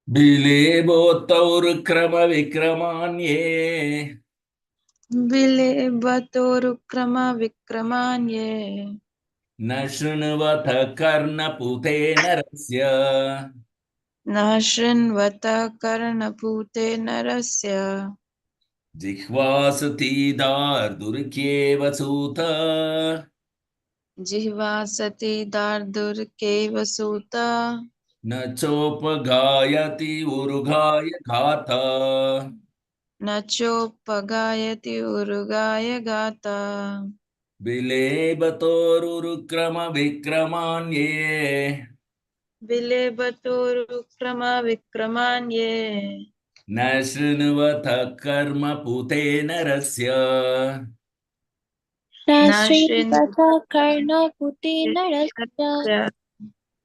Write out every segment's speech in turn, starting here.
बिलेबोत्तौरुक्रमविक्रमान्ये विलेबतोरुक्रमविक्रमान्ये न शृण्वथ कर्णपुते नरस्य न शृण्वत कर्णपूते नरस्य जिह्वासतीदार्दुर्ग्येव सूत जिह्वासति दार्दुर्केव सूता न चोपगायति उरुगाय गाथा न चोपगायति उरुगाय गाता बिलेबतोरुक्रमविक्रमान्ये विलेबतोरुक्रमविक्रमान्ये न शृण्वथ कर्मपुते नरस्य न न शृण्वत श्रीवथ कर्णपुटे नरस्य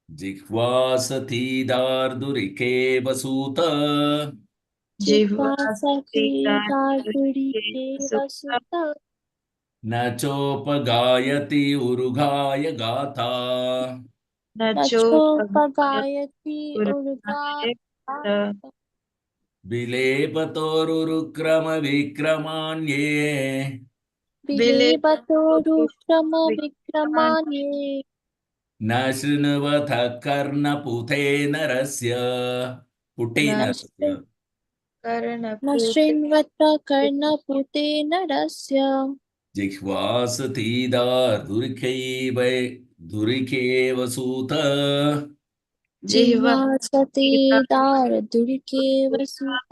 जिह्वासतीदार्दुरिकेव सूत जिह्वासति जिह्वासति दार्दुरिके वसुत न चोपगायति उरुगाय गाथा न न चोपगायति उर्गाय चोपगायति बिलेपतोरुक्रमविक्रमान्ये विलेबतोरुक्रमविक्रमान्ये न शृण्वथ कर्णपुते नरस्य पुटे न नरस्य न कर्णपूते शृण्वत कर्णपुटे नरस्य जिह्वासतीदार्दुरिकैव दुरिकेव सूत जिह्वासते दार्दुरिके वसुत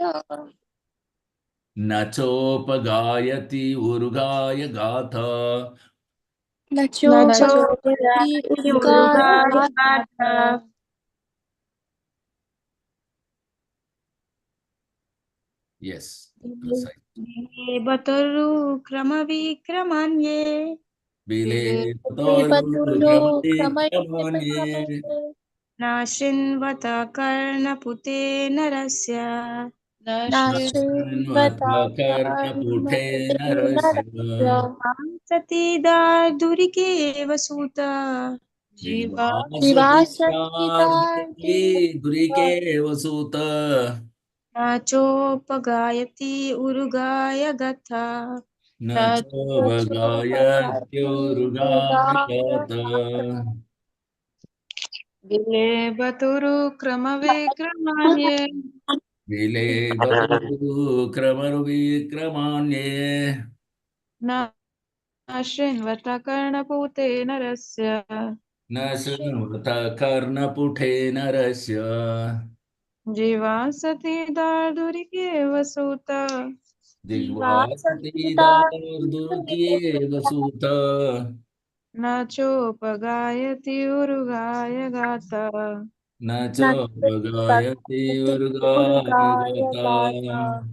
न चोपगायति उरुगाय गाथा न न चोपगायति चोपगायति उर्गाय उरुगाय गाथा गाथा yes recite बिलेबतोरुक्रमविक्रमान्ये बिलेपतोरुक्रमविक्रमान्ये न शृण्वत कर्णपुते नरस्य न न शृण्वथ शृण्वता कर्णपुटे नरस्य सती दार्दुरिकेव सूत जिह्वासतीदार्दुरिके दुरिकेव सूत न चोपगायति उरुगाय गथा न चोपगायत्युरुगाय गाथा विलेबतुरुक्रमविक्रमान्ये विलेपतोरुक्रमविक्रमान्ये न शृण्वत कर्णपूते नरस्य न शृण्वत कर्णपुटे नरस्य जीवासति दार्दुरिकेव सूत जिह्वासतीदार्दुर्ग्येव सूत न चोपगायति उरुगाय गाथा न चोपगायति उर्गाय गाथा.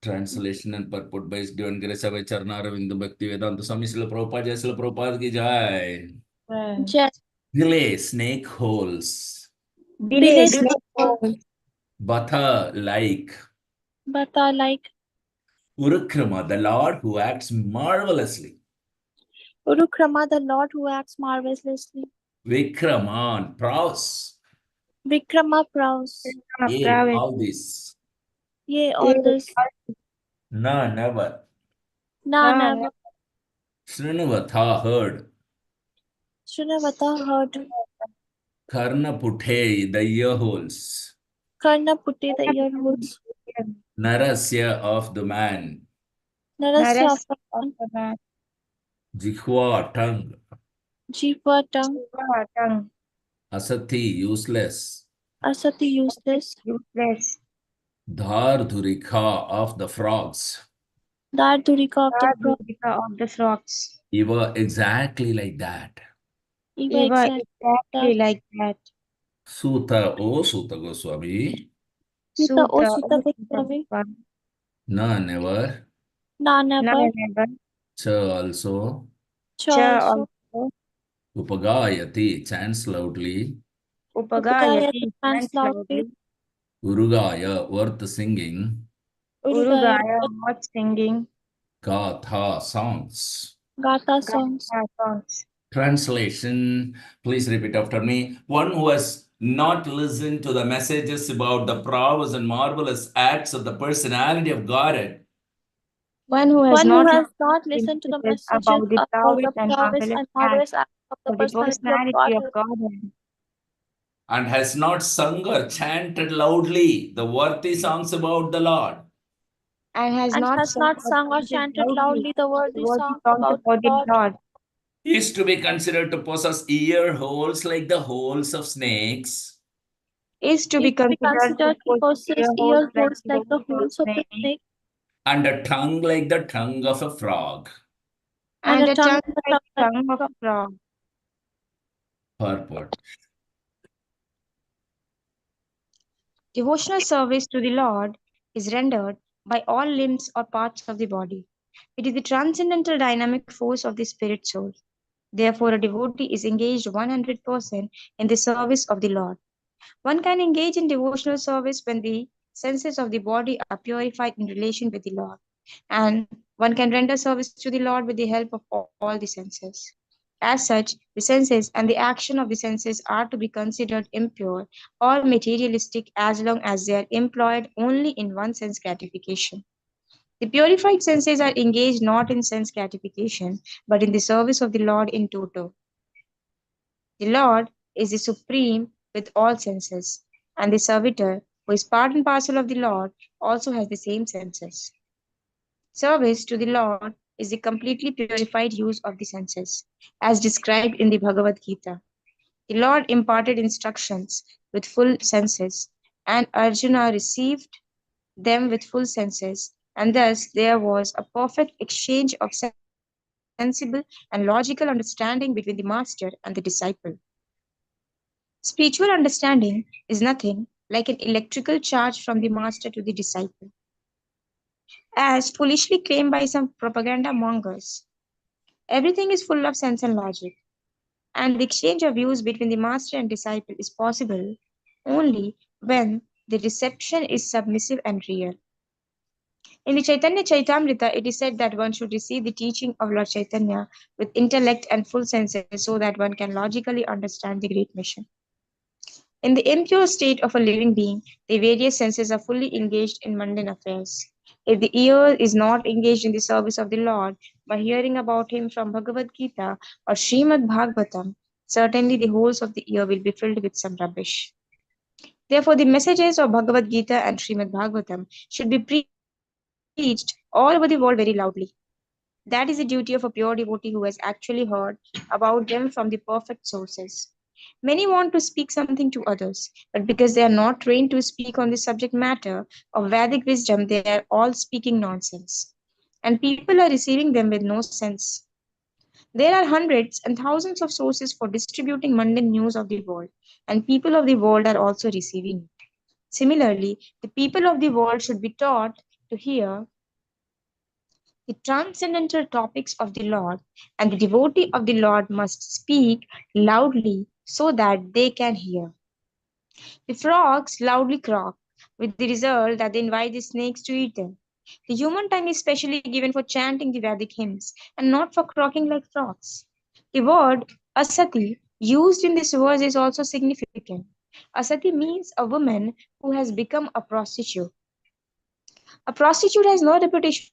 Translation and purport by His Divine Grace of Charna Ravindu Bhakti Vedanta Swami Srila Prabhupada Jai Srila Prabhupada ki jai. Delay snake holes. Delay Batha like. Bata like Urukrama, the Lord who acts marvelously. Urukrama, the Lord who acts marvelously. Vikraman, prowess. Vikrama prowess. Yea, all this. Yea, all this. No, never. Na, never. Srinavatha, heard. Srinavata heard. Karna puthe, the ear holes. Karna putte, the ear holes. Narasya of the man. Narasya of the man. Jihva, tongue. Jiva, tongue. Asati, useless. Asati, useless. Dhardhurika, of the frogs. Dardurika of the frogs. Eva, exactly like that. Eva, exactly like that. Suta, O Suta Goswami. Suta, O Suta Goswami. Na, never. Na, never. Cha, also. Cha, also. Upagayati, chants loudly. Upagayati, chants loudly. Urugaya, worth singing. Urugaya, worth singing. Gatha, songs. Gatha, songs. Translation, please repeat after me. One who has not listen to the messages about the prowess and marvelous acts of the personality of God, One who has One who not has listened not to the listened to the messages messages about the about prowess the and prowess marvelous and acts marvelous acts of the of the personality of personality of Godhead, Godhead, and has not sung or chanted loudly the worthy songs about the Lord, and has and not has sung not or sung or chanted chanted loudly loudly the the worthy worthy songs songs about about the the Lord, Lord, is to be considered to possess ear holes like the holes of snakes, is to is be to be considered to considered to possess possess ear holes ear like holes the like the holes of a holes of the snake, snake, and a tongue like the tongue of a frog. and and a a tongue tongue like the like tongue of a a frog. Purport. Devotional service to the Lord is rendered by all limbs or parts of the body. It is the transcendental dynamic force of the spirit soul. Therefore, a devotee is engaged 100% in the service of the Lord. One can engage in devotional service when the senses of the body are purified in relation with the Lord, and one can render service to the Lord with the help of all the senses. As such, the senses and the action of the senses are to be considered impure or materialistic as long as they are employed only in one sense gratification. The purified senses are engaged not in sense gratification, but in the service of the Lord in toto. The Lord is the supreme with all senses, and the servitor, who is part and parcel of the Lord, also has the same senses. Service to the Lord is the completely purified use of the senses, as described in the Bhagavad Gita. The Lord imparted instructions with full senses, and Arjuna received them with full senses, and thus there was a perfect exchange of sensible and logical understanding between the master and the disciple. Spiritual understanding is nothing like an electrical charge from the master to the disciple. As foolishly claimed by some propaganda mongers, everything is full of sense and logic, and the exchange of views between the master and disciple is possible only when the reception is submissive and real. In the Chaitanya Chaitamrita, it is said that one should receive the teaching of Lord Chaitanya with intellect and full senses so that one can logically understand the great mission. In the impure state of a living being, the various senses are fully engaged in mundane affairs. If the ear is not engaged in the service of the Lord by hearing about him from Bhagavad Gita or Srimad Bhagavatam, certainly the holes of the ear will be filled with some rubbish. Therefore, the messages of Bhagavad Gita and Srimad Bhagavatam should be preached all over the world very loudly. That is the duty of a pure devotee who has actually heard about them from the perfect sources. Many want to speak something to others, but because they are not trained to speak on the subject matter of Vedic wisdom, they are all speaking nonsense. And people are receiving them with no sense. There are hundreds and thousands of sources for distributing mundane news of the world, and people of the world are also receiving it. Similarly, the people of the world should be taught to hear the transcendental topics of the Lord, and the devotee of the Lord must speak loudly so that they can hear. The frogs loudly croak, with the result that they invite the snakes to eat them. The human tongue is specially given for chanting the Vedic hymns and not for croaking like frogs. The word asati used in this verse is also significant. Asati means a woman who has become a prostitute. A prostitute has no reputation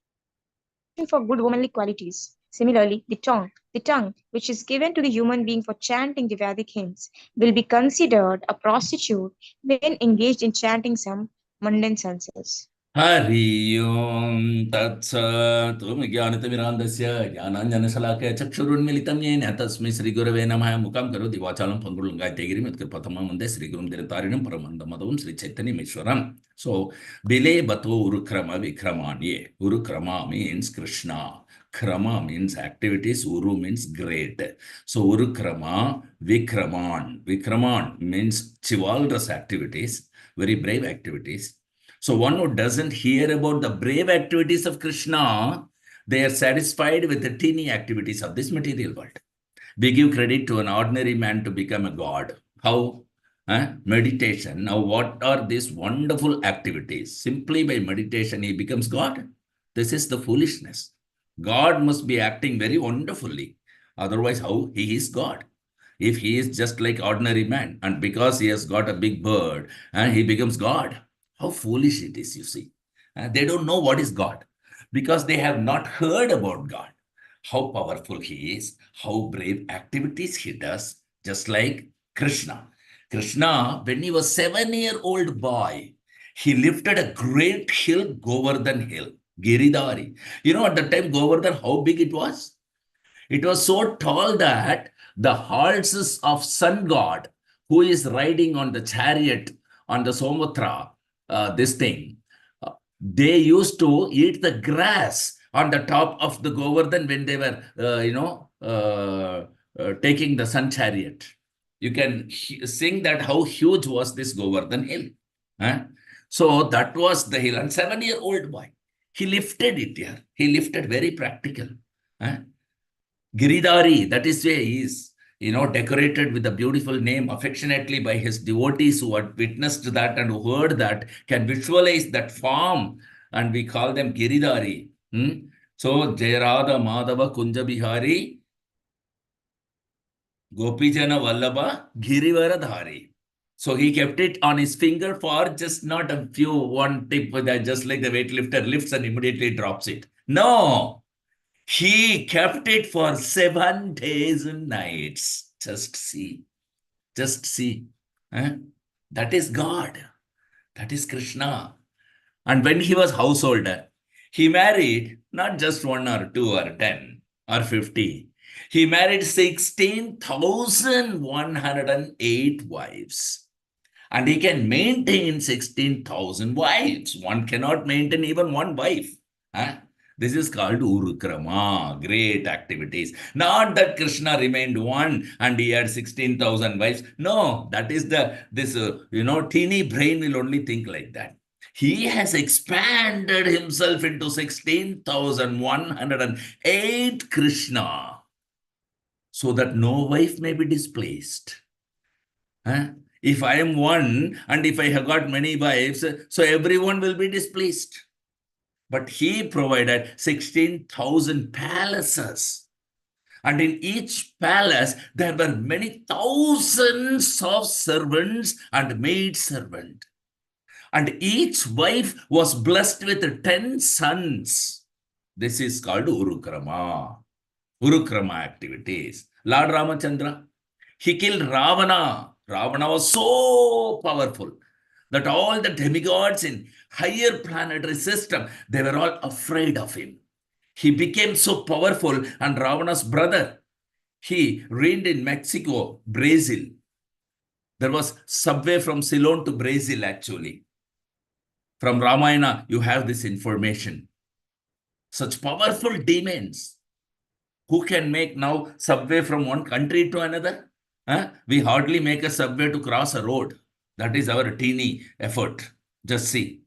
for good womanly qualities. Similarly, the tongue, which is given to the human being for chanting the Vedic hymns, will be considered a prostitute when engaged in chanting some mundane senses. Hari Om Tat Sat Om Jnanatimirandasya Jnananjanasalakaya Chakshurunmilitam Yena Tasmai Sri Gurave Namah Mukam Karoti Vachalam Pangurungai Tegirim Patama Mande Sri Gurum Diritarinam Paramandamadım Sri Chaitanya Mishwaram. So, Bile Bato Urukrama Vikramanye. Urukrama means Krishna. Krama means activities. Uru means great. So, Urukrama Vikraman. Vikraman means chivalrous activities, very brave activities. So one who doesn't hear about the brave activities of Krishna, they are satisfied with the teeny activities of this material world. We give credit to an ordinary man to become a god. How? Meditation. Now, what are these wonderful activities? Simply by meditation, he becomes God. This is the foolishness. God must be acting very wonderfully. Otherwise, how he is God? if he is just like ordinary man, and because he has got a big bird, and he becomes God. How foolish it is, you see. They don't know what is God because they have not heard about God. How powerful he is, how brave activities he does, just like Krishna. Krishna, when he was 7-year-old boy, he lifted a great hill, Govardhan Hill, Giridhari. You know, at the time, Govardhan, how big it was? It was so tall that the horses of sun god, who is riding on the chariot on the Somatra, this thing, they used to eat the grass on the top of the Govardhan when they were, taking the sun chariot. You can sing that how huge was this Govardhan hill. Huh? So that was the hill. And 7-year-old boy, he lifted it here. He lifted very practical. Huh? Giridhari, that is where he is, decorated with a beautiful name affectionately by his devotees who had witnessed that and who heard that, can visualize that form, and we call them Giridhari. So, Jayarada Madhava Kunja Bihari, Gopijana Vallabha Girivaradhari. So he kept it on his finger for just not a few, one tip that just like the weightlifter lifts and immediately drops it. No, he kept it for 7 days and nights. Just see. Just see. That is God. That is Krishna. And when he was householder, he married not just 1 or 2 or 10 or 50. He married 16,108 wives. And he can maintain 16,000 wives. One cannot maintain even one wife. This is called Urukrama, great activities. Not that Krishna remained one and he had 16,000 wives. No, that is teeny brain will only think like that. He has expanded himself into 16,108 Krishna, so that no wife may be displaced. If I am one and if I have got many wives, so everyone will be displaced. But he provided 16,000 palaces. And in each palace, there were many thousands of servants and maid servants. And each wife was blessed with 10 sons. This is called Urukrama. Urukrama activities. Lord Ramachandra, he killed Ravana. Ravana was so powerful that all the demigods in higher planetary system, they were all afraid of him. He became so powerful, and Ravana's brother, he reigned in Mexico, Brazil. There was subway from Ceylon to Brazil, actually. From Ramayana, you have this information. Such powerful demons. Who can make now subway from one country to another? We hardly make a subway to cross a road. That is our teeny effort. Just see.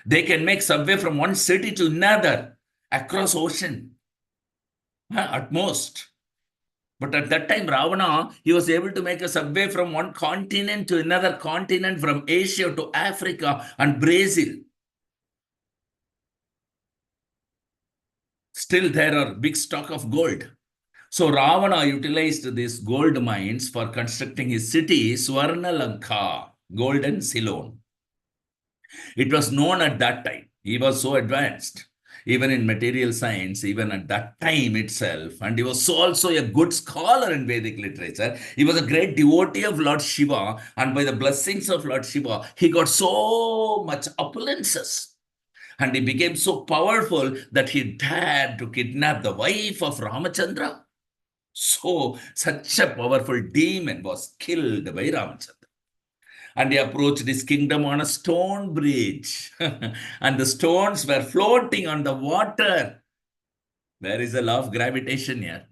They can make subway from one city to another, across ocean, at most. But at that time, Ravana, he was able to make a subway from one continent to another continent, from Asia to Africa and Brazil. Still, there are big stock of gold. So Ravana utilized these gold mines for constructing his city, Swarnalanka, golden Ceylon. It was known at that time. He was so advanced, even in material science, even at that time itself. And he was also a good scholar in Vedic literature. He was a great devotee of Lord Shiva. And by the blessings of Lord Shiva, he got so much opulences. And he became so powerful that he dared to kidnap the wife of Ramachandra. So, such a powerful demon was killed by Ramachandra. And he approached his kingdom on a stone bridge. And the stones were floating on the water. Where is the law of gravitation here?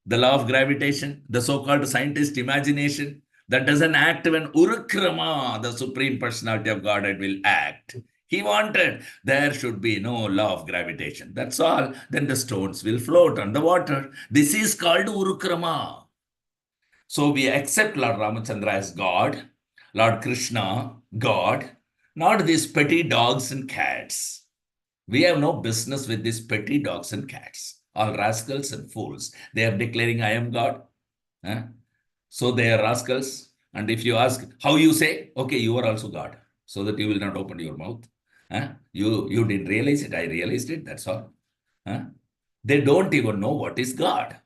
The law of gravitation, the so-called scientist imagination, that doesn't act when Urukrama, the Supreme Personality of Godhead, will act. He wanted there should be no law of gravitation. That's all. Then the stones will float on the water. This is called Urukrama. So we accept Lord Ramachandra as God, Lord Krishna, God, not these petty dogs and cats. We have no business with these petty dogs and cats, all rascals and fools. They are declaring, I am God. Huh? So they are rascals. And if you ask how you say, okay, you are also God, so that you will not open your mouth. Huh? You didn't realize it. I realized it. That's all. Huh? They don't even know what is God.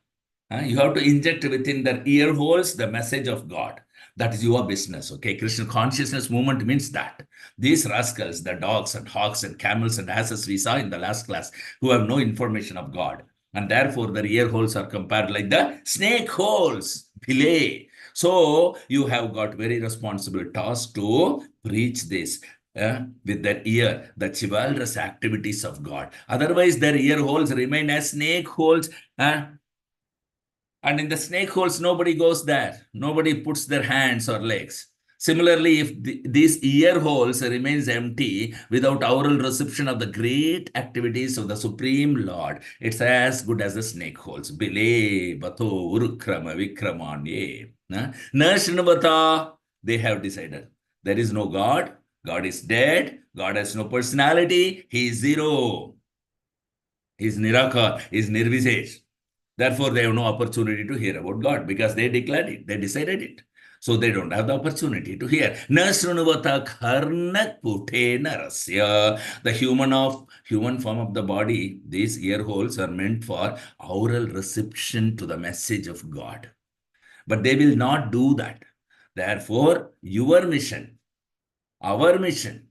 You have to inject within their ear holes the message of God. That is your business. Okay. Krishna consciousness movement means that. These rascals, the dogs and hawks and camels and asses we saw in the last class, who have no information of God. And therefore, their ear holes are compared like the snake holes. Pile. So you have got very responsible task to preach this. With their ear, the chivalrous activities of God. Otherwise, their ear holes remain as snake holes. And in the snake holes, nobody goes there. Nobody puts their hands or legs. Similarly, if these ear holes remains empty without oral reception of the great activities of the Supreme Lord, it's as good as the snake holes. Bile, Bato, Urukrama, Vikramanye. Nashnavata, they have decided. There is no God. God is dead. God has no personality. He is zero. He is Nirakar. He is Nirvisesh. Therefore, they have no opportunity to hear about God because they declared it, they decided it. So they don't have the opportunity to hear. The human form of the body, these ear holes are meant for oral reception to the message of God. But they will not do that. Therefore, your mission, our mission,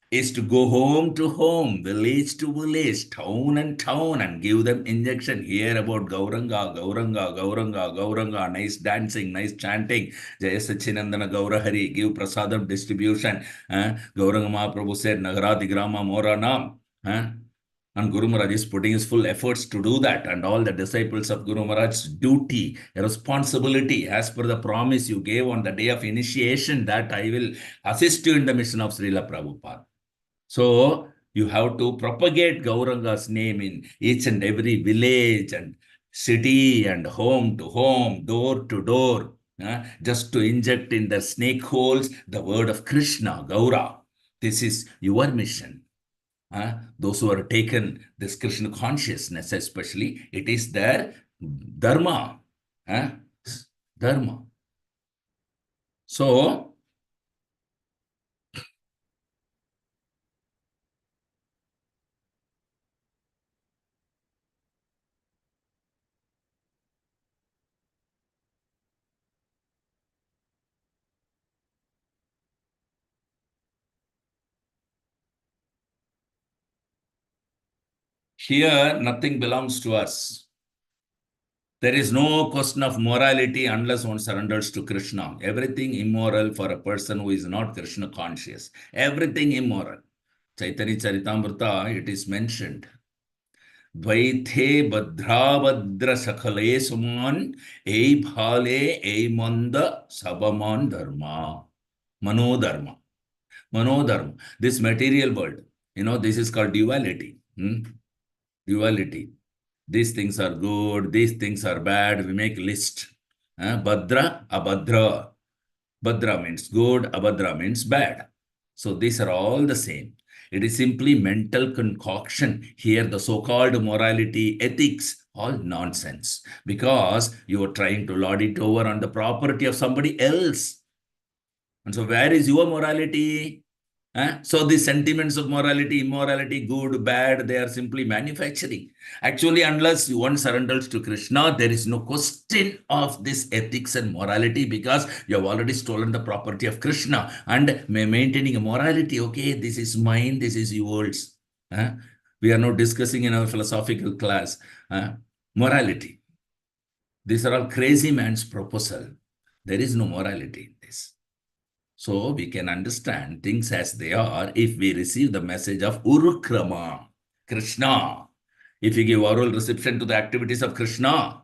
is to go home to home, village to village, town and town, and give them injection. Hear about Gauranga, Gauranga, Gauranga, Gauranga, nice dancing, nice chanting. Jaya Sachinandana Gaurahari, give prasadam distribution. Gauranga Mahaprabhu said, Nagaradi Grama Mora Nam. And Guru Maharaj is putting his full efforts to do that. And all the disciples of Guru Maharaj's duty, responsibility, as per the promise you gave on the day of initiation, that I will assist you in the mission of Srila Prabhupada. So you have to propagate Gauranga's name in each and every village and city and home to home, door to door, just to inject in the snake holes the word of Krishna, Gaura. This is your mission. Those who are taken this Krishna consciousness, especially, it is their dharma. Dharma. So, here nothing belongs to us. There is no question of morality unless one surrenders to Krishna. Everything immoral for a person who is not Krishna conscious. Everything immoral. Chaitanya Charitamrita, it is mentioned. Dvaithe Bhadrabhadra Sakhale Suman Ei Bhale Ei Manda Sabaman Dharma. Manodharma. Manodharma. This material world, this is called duality. Duality. These things are good, these things are bad. We make list. Bhadra, Abhadra. Bhadra means good, Abhadra means bad. So these are all the same. It is simply mental concoction. Here, the so-called morality, ethics, all nonsense. Because you are trying to lord it over on the property of somebody else. And so where is your morality? So the sentiments of morality, immorality, good, bad, they are simply manufacturing. Actually, unless one surrenders to Krishna, there is no question of this ethics and morality because you have already stolen the property of Krishna and maintaining a morality. Okay, this is mine, this is yours. We are now discussing in our philosophical class morality. These are all crazy man's proposal. There is no morality in this. So we can understand things as they are if we receive the message of Urukrama, Krishna. If you give oral reception to the activities of Krishna,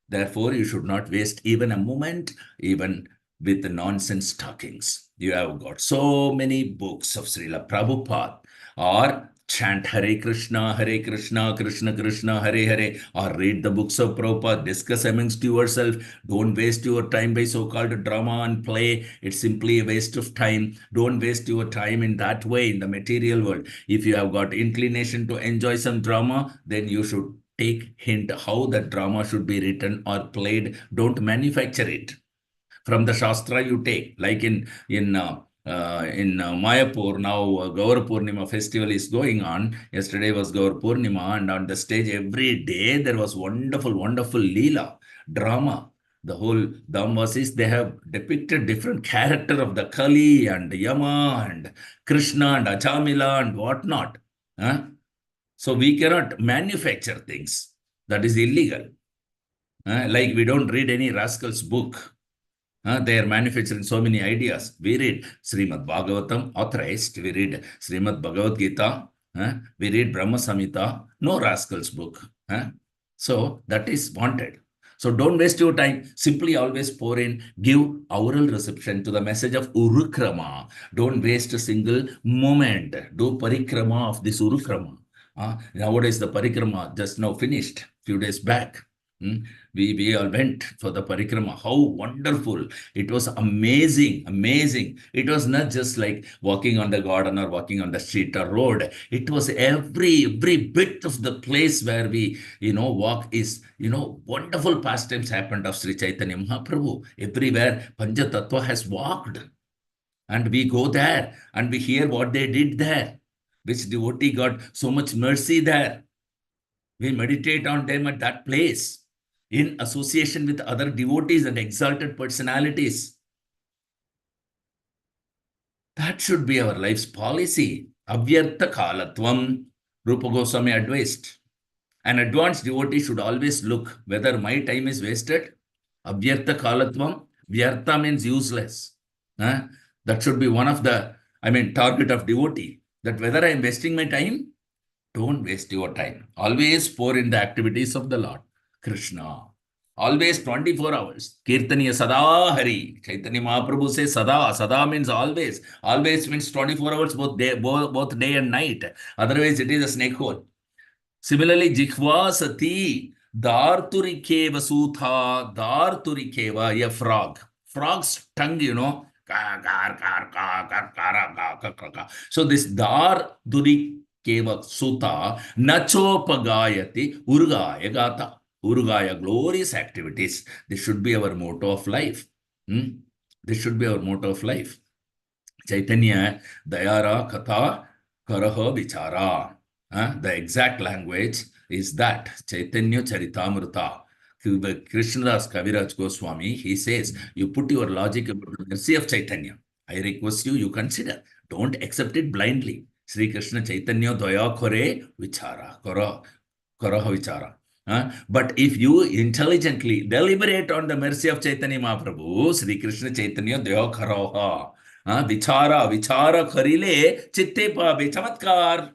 therefore you should not waste even a moment, even with the nonsense talkings. You have got so many books of Srila Prabhupada or chant Hare Krishna, Krishna Krishna, Hare Hare, or read the books of Prabhupada, discuss amongst yourself. Don't waste your time by so-called drama and play. It's simply a waste of time. Don't waste your time in that way in the material world. If you have got inclination to enjoy some drama, then you should take hint how the drama should be written or played. Don't manufacture it. From the Shastra you take, like in Mayapur, now Gaur Purnima festival is going on. Yesterday was Gaur Purnima, and on the stage every day there was wonderful Leela, drama. The whole Damvasis, they have depicted different character of the Kali and Yama and Krishna and Achamila and whatnot. Huh? So we cannot manufacture things. That is illegal. Like we don't read any rascal's book. They are manufacturing so many ideas. We read Srimad Bhagavatam, authorized. We read Srimad Bhagavad Gita. We read Brahma Samhita, no rascal's book. So that is wanted. So don't waste your time. Simply always pour in, give oral reception to the message of Urukrama. Don't waste a single moment. Do parikrama of this Urukrama. Nowadays the parikrama just now finished, few days back. We all went for the parikrama. How wonderful. It was amazing. It was not just like walking on the garden or walking on the street or road. It was every bit of the place where we, walk is, wonderful pastimes happened of Sri Chaitanya Mahaprabhu. Everywhere Pancha Tattva has walked. And we go there and we hear what they did there. Which devotee got so much mercy there. We meditate on them at that place, in association with other devotees and exalted personalities. That should be our life's policy. Avyartha kalatvam, Rupa Goswami advised. An advanced devotee should always look whether my time is wasted. Avyartha kalatvam, vyartha means useless. That should be one of the, target of devotee. That whether I am wasting my time, don't waste your time. Always pour in the activities of the Lord, Krishna. Always 24 hours. Kirtaniya Sada Hari. Chaitanya Mahaprabhu says Sada. Sada means always. Always means 24 hours, both day and night. Otherwise, it is a snake hole. Similarly, Jikhva Sati. Darturikeva Sutha. Darturikeva, a frog. Frog's tongue, So this Darturikeva Sutha. Nachopagayati Urgaya Gata. Urgaya, glorious activities. This should be our motto of life. This should be our motto of life. Chaitanya, Dayara, Katha, Karaha, Vichara. The exact language is that. Chaitanya Charitamrita. Krishnadas Kaviraj Goswami, he says, you put your logic about the mercy of Chaitanya. I request you consider. Don't accept it blindly. Sri Krishna Chaitanya Daya Kore Vichara. Karaha Vichara. But if you intelligently deliberate on the mercy of Chaitanya Mahaprabhu, Sri Krishna Chaitanya Daya Karaha, Vichara Karile, Chitte Pabe Chamatkar.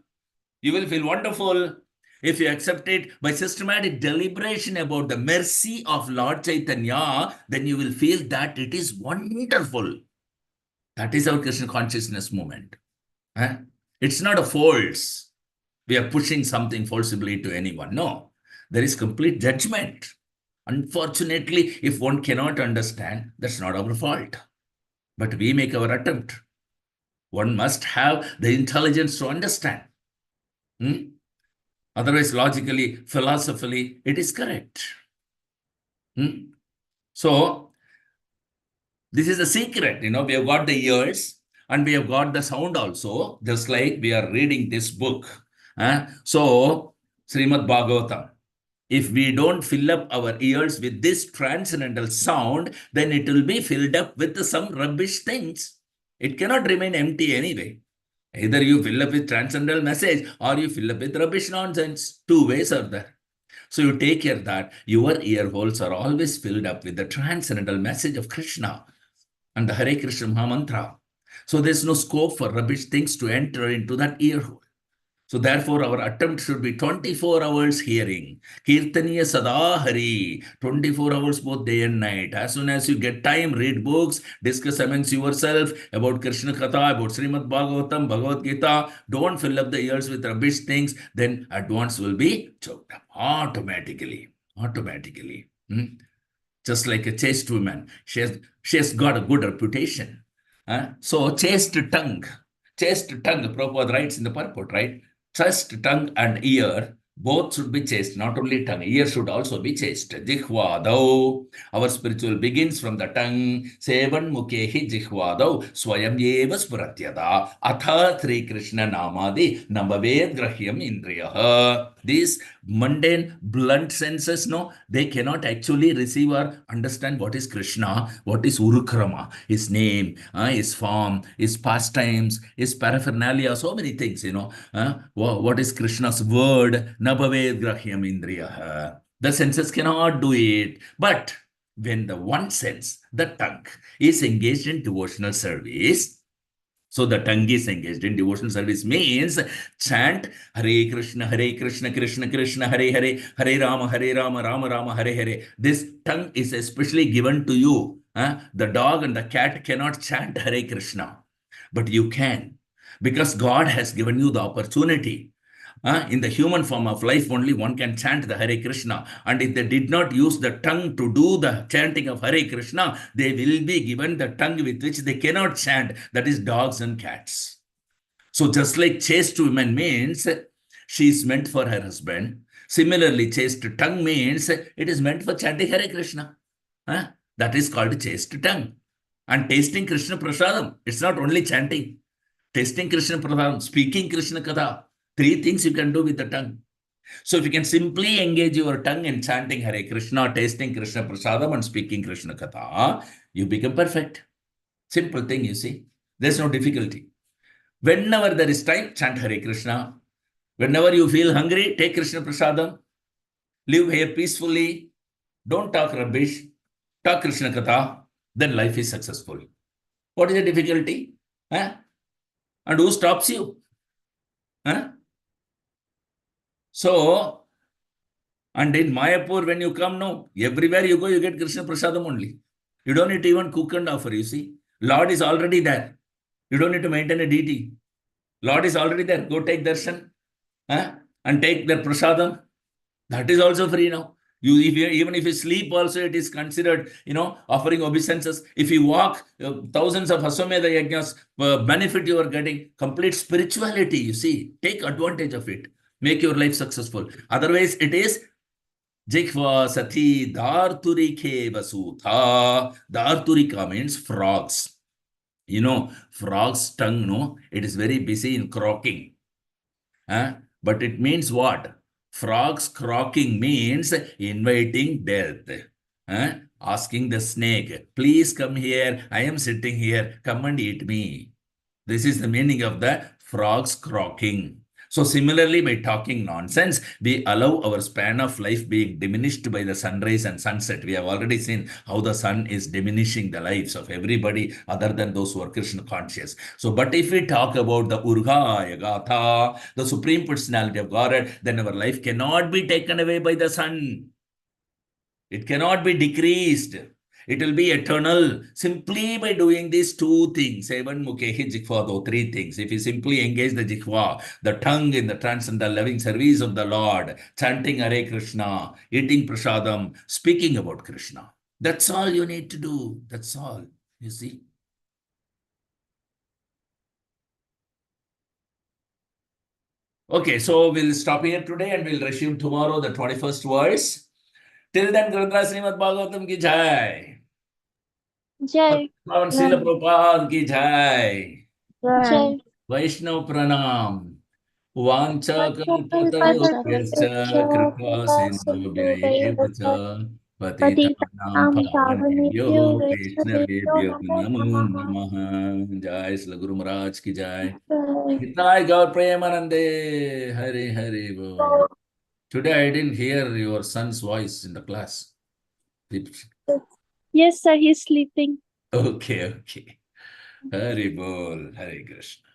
You will feel wonderful if you accept it by systematic deliberation about the mercy of Lord Chaitanya. Then you will feel that it is wonderful. That is our Krishna consciousness movement. It's not a force. We are pushing something forcibly to anyone. No. There is complete judgment. Unfortunately, if one cannot understand, that's not our fault. But we make our attempt. One must have the intelligence to understand. Otherwise, logically, philosophically, it is correct. So, this is the secret. We have got the ears and we have got the sound also, just like we are reading this book. So, Srimad Bhagavatam. If we don't fill up our ears with this transcendental sound, then it will be filled up with some rubbish things. It cannot remain empty anyway. Either you fill up with transcendental message or you fill up with rubbish nonsense. Two ways are there. So you take care that your ear holes are always filled up with the transcendental message of Krishna and the Hare Krishna Maha Mantra. So there's no scope for rubbish things to enter into that ear hole. So therefore, our attempt should be 24 hours hearing. Kirtaniya Sada Hari. 24 hours both day and night. As soon as you get time, read books, discuss amongst yourself about Krishna Katha, about Srimad Bhagavatam, Bhagavad Gita. Don't fill up the ears with rubbish things. Then advance will be choked up automatically. Just like a chaste woman. She has got a good reputation. So chaste tongue, Prabhupada writes in the purport, right? Chaste tongue and ear, Both should be chaste, not only tongue. Ear should also be chaste. Jihvadau. Our spiritual begins from the tongue. Sevan mukehi jihvadau. Swayam eva spuratyada. Atha Sri Krishna namadi nambaved grahyam indriyaha. These mundane, blunt senses, no, they cannot actually receive or understand what is Krishna, what is Urukrama, his name, his form, his pastimes, his paraphernalia, so many things, what is Krishna's word, Nabhaved Grahyam Indriya. The senses cannot do it. But when the one sense, the tongue, is engaged in devotional service, so the tongue is engaged in devotional service means chant Hare Krishna, Krishna Krishna, Hare Hare, Hare Rama, Rama Rama, Hare Hare. This tongue is especially given to you. The dog and the cat cannot chant Hare Krishna, but you can, because God has given you the opportunity. In the human form of life, only one can chant the Hare Krishna. And if they did not use the tongue to do the chanting of Hare Krishna, they will be given the tongue with which they cannot chant, that is dogs and cats. So just like chaste woman means she is meant for her husband, similarly chaste tongue means it is meant for chanting Hare Krishna. That is called chaste tongue. And tasting Krishna Prasadam, it's not only chanting. Tasting Krishna Prasadam, speaking Krishna Katha, 3 things you can do with the tongue. So if you can simply engage your tongue in chanting Hare Krishna, tasting Krishna Prasadam and speaking Krishna Katha, you become perfect. Simple thing, you see. There's no difficulty. Whenever there is time, chant Hare Krishna. Whenever you feel hungry, take Krishna Prasadam. Live here peacefully. Don't talk rubbish. Talk Krishna Katha. Then life is successful. What is the difficulty? And who stops you? So, and in Mayapur, when you come now, everywhere you go, you get Krishna Prasadam only. You don't need to even cook and offer, you see. Lord is already there. You don't need to maintain a deity. Lord is already there. Go take darshan and take the prasadam. That is also free now. Even if you sleep also, it is considered, offering obeisances. If you walk, thousands of Aswamedha yajnas benefit you are getting. Complete spirituality, you see. Take advantage of it. Make your life successful. Otherwise, it is Jikva Sati Dharturike Vasutha. Dharturika means frogs. Frog's tongue, no, it is very busy in croaking. But it means what? Frogs croaking means inviting death. Asking the snake, please come here. I am sitting here. Come and eat me. This is the meaning of the frogs croaking. So similarly, by talking nonsense, we allow our span of life being diminished by the sunrise and sunset. We have already seen how the sun is diminishing the lives of everybody other than those who are Krishna conscious. So, but if we talk about the Urga Yagatha, the Supreme Personality of Godhead, then our life cannot be taken away by the sun. It cannot be decreased. It will be eternal simply by doing these 2 things. Sevan mukehi jikva, though 3 things. If you simply engage the jikva, the tongue in the transcendental loving service of the Lord, chanting Hare Krishna, eating prasadam, speaking about Krishna. That's all you need to do. That's all. You see. Okay, so we'll stop here today and we'll resume tomorrow the 21st verse. Till then, Grantha Srimad Bhagavatam ki jai. Jai. Srila Prabhupada ki jai. Jai. Vaishnav pranam. Vancha kalpatarukyascha kripa sindhubhya cha patitanam pavanebhyo vaishnavebhyo namo namaha. Jai Srila Guru Maharaj ki jai. Nitai Gaur Premanande. Hare Hare Bol. Today I didn't hear your son's voice in the class. Yes, sir, he's sleeping. Okay. Hare Bol. Hare Krishna.